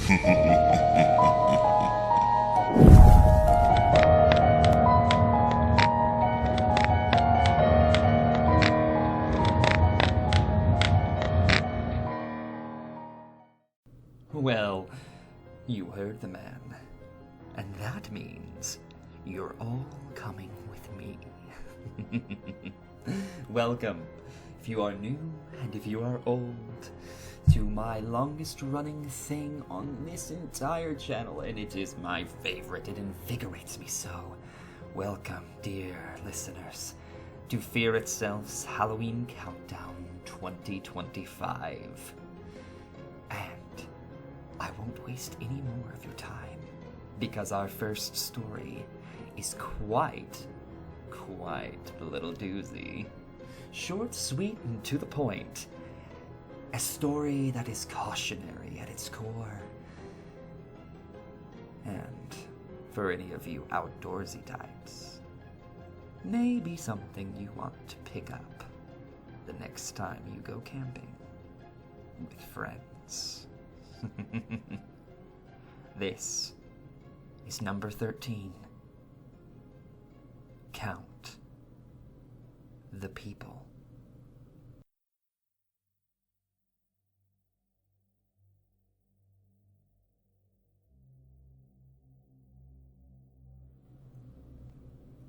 Well, you heard the man. And that means you're all coming with me. Welcome, if you are new and if you are old, to my longest running thing on this entire channel, and it is my favorite. It invigorates me so. Welcome, dear listeners, to Fear Itself's Halloween Countdown 2025. And I won't waste any more of your time, because our first story is quite a little doozy. Short, sweet, and to the point. A story that is cautionary at its core. And for any of you outdoorsy types, maybe something you want to pick up the next time you go camping with friends. This is number 13. Count the people.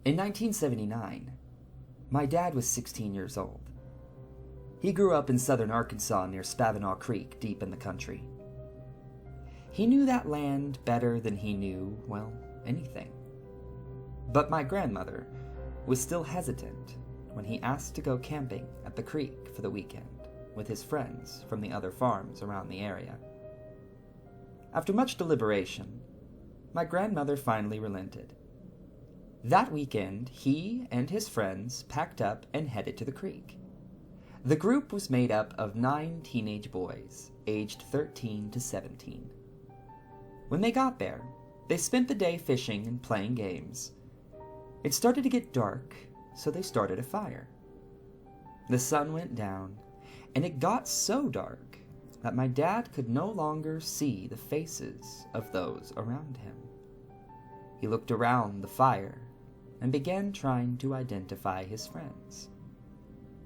In 1979, my dad was 16 years old. He grew up in southern Arkansas near Spavinaw Creek, deep in the country. He knew that land better than he knew, well, anything. But my grandmother was still hesitant when he asked to go camping at the creek for the weekend with his friends from the other farms around the area. After much deliberation, my grandmother finally relented. That weekend, he and his friends packed up and headed to the creek. The group was made up of 9 teenage boys, aged 13 to 17. When they got there, they spent the day fishing and playing games. It started to get dark, so they started a fire. The sun went down, and it got so dark that my dad could no longer see the faces of those around him. He looked around the fire and began trying to identify his friends.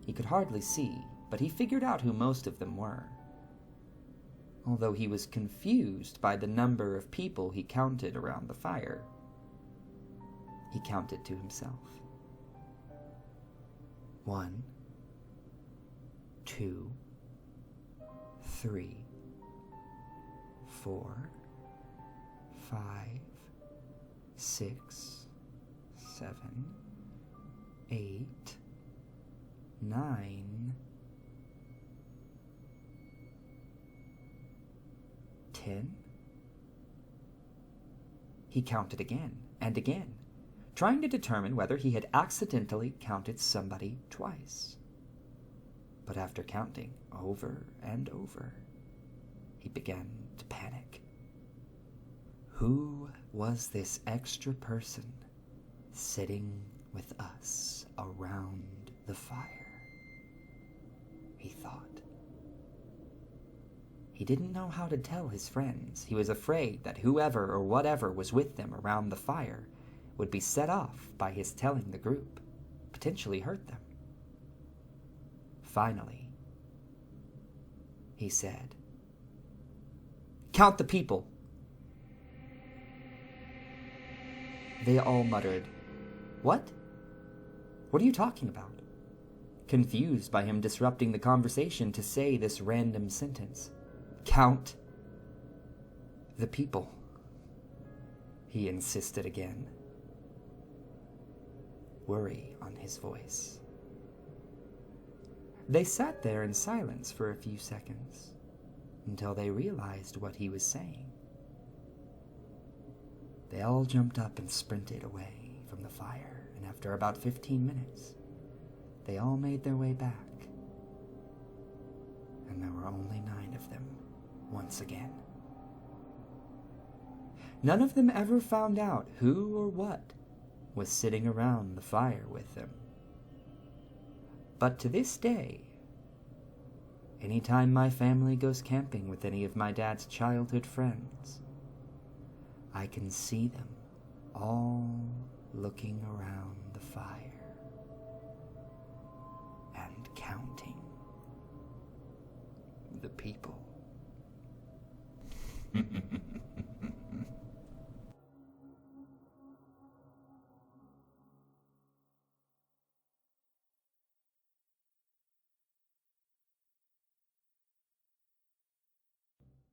He could hardly see, but he figured out who most of them were. Although he was confused by the number of people he counted around the fire, he counted to himself. 1, 2, 3, 4, 5, 6, 7, 8, 9, 10. He counted again and again, trying to determine whether he had accidentally counted somebody twice. But after counting over and over, he began to panic. Who was this extra person sitting with us around the fire? He thought. He didn't know how to tell his friends. He was afraid that whoever or whatever was with them around the fire would be set off by his telling the group, potentially hurt them. Finally, he said, "Count the people." They all muttered, "What? What are you talking about?" Confused by him disrupting the conversation to say this random sentence. "Count the people," he insisted again, worry on his voice. They sat there in silence for a few seconds, until they realized what he was saying. They all jumped up and sprinted away from the fire, and after about 15 minutes, they all made their way back. And there were only 9 of them, once again. None of them ever found out who or what was sitting around the fire with them. But to this day, anytime my family goes camping with any of my dad's childhood friends, I can see them all looking around the fire and counting the people.